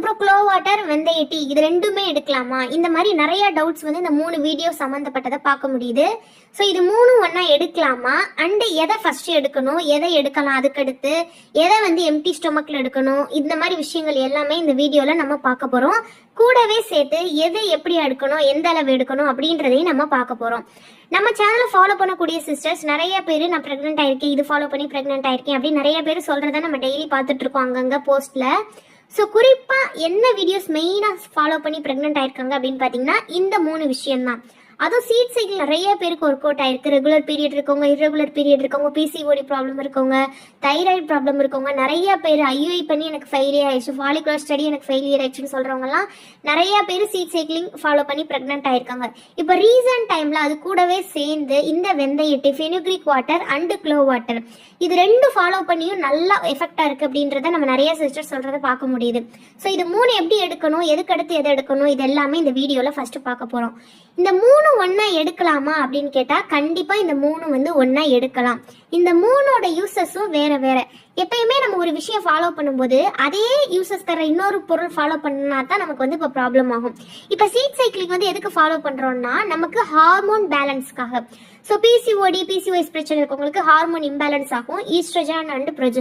அப்புறம் glow water, வெந்தய tea இது ரெண்டுமே எடுக்கலாமா? இந்த மாதிரி நிறைய டவுட்ஸ் வந்து இந்த 3 வீடியோ சம்மந்தப்பட்டதை பார்க்க முடியுது. ஸோ இது 3ம் ஒன்றா எடுக்கலாமா, அண்டு எதை ஃபர்ஸ்ட் எடுக்கணும், எதை எடுக்கலாம், அதுக்கடுத்து எதை வந்து எம்டி ஸ்டொமக்கில் எடுக்கணும், இந்த மாதிரி விஷயங்கள் எல்லாமே இந்த வீடியோவில் நம்ம பார்க்க போகிறோம். கூடவே சேர்த்து எதை எப்படி எடுக்கணும், எந்த அளவு எடுக்கணும் அப்படின்றதையும் நம்ம பார்க்க போகிறோம். நம்ம சேனலை ஃபாலோ பண்ணக்கூடிய சிஸ்டர்ஸ் நிறைய பேர் நான் ப்ரெக்னென்ட் ஆயிருக்கேன், இது ஃபாலோ பண்ணி ப்ரெக்னென்ட் ஆயிருக்கேன் அப்படின்னு நிறைய பேர் சொல்கிறத நம்ம டெய்லி பார்த்துட்டு இருக்கோம் அங்கங்கே போஸ்ட்டில். ஸோ குறிப்பாக என்ன வீடியோஸ் மெயினாக ஃபாலோ பண்ணி ப்ரெக்னென்ட் ஆயிருக்காங்க அப்படின்னு பார்த்தீங்கன்னா இந்த 3 விஷயம்தான். அதுவும் சீட் சைக்கிள் நிறைய பேருக்கு ஒர்க் அவுட் ஆயிருக்கு. ரெகுலர் பீரியட் இருக்கவங்க, இரெகுலர் பீரியட் இருக்கவங்க, பிசிஓடி ப்ராப்ளம் இருக்கவங்க, தைராய்டு ப்ராப்ளம் இருக்கவங்க, நிறைய பேர் ஐயுஐ பண்ணி எனக்கு ஃபெயிலியர் ஆயிடுச்சு, ஃபாலிகுலர் ஸ்டடி எனக்கு ஃபெயிலியர் ஆயிடுச்சுன்னு சொல்கிறவங்கலாம் நிறைய பேர் சீட் சைக்கிளிங் ஃபாலோ பண்ணி ப்ரெக்னென்ட் ஆயிருக்காங்க. இப்போ ரீசன்ட் டைமில் அது கூடவே சேர்ந்து இந்த வெந்தயட்டு, fenugreek water and clove water இது 2 ஃபாலோ பண்ணியும் நல்லா எஃபெக்டாக இருக்குது அப்படின்றத நம்ம நிறைய சிஸ்டர் சொல்கிறத பார்க்க முடியுது. ஸோ இது 3 எப்படி எடுக்கணும், எதுக்கடுத்து எதை எடுக்கணும், இது எல்லாமே இந்த வீடியோவில் ஃபஸ்ட்டு பார்க்க போகிறோம். இந்த 3 ஒன்றா எடுக்கலாமா அப்படின்னு கேட்டால் கண்டிப்பாக இந்த 3 வந்து ஒன்றா எடுக்கலாம். இந்த 3ஓட யூசஸும் வேறு வேறு. எப்பயுமே நம்ம ஒரு விஷயம் ஃபாலோ பண்ணும்போது அதே யூசஸ் தர இன்னொரு பொருள் ஃபாலோ பண்ணா தான் நமக்கு வந்து இப்போ ப்ராப்ளம் ஆகும். இப்போ சீட் சைக்கிளிங் வந்து எதுக்கு ஃபாலோ பண்ணுறோம்னா நமக்கு ஹார்மோன் பேலன்ஸ்க்காக. ஸோ பிசிஓடி, பிசிஓஎஸ் பிரச்சனை இருக்கவங்களுக்கு ஹார்மோன் இம்பேலன்ஸ் ஆகும், ஈஸ்ட்ரஜன் அண்ட் ப்ரொஜெஸ்டரான்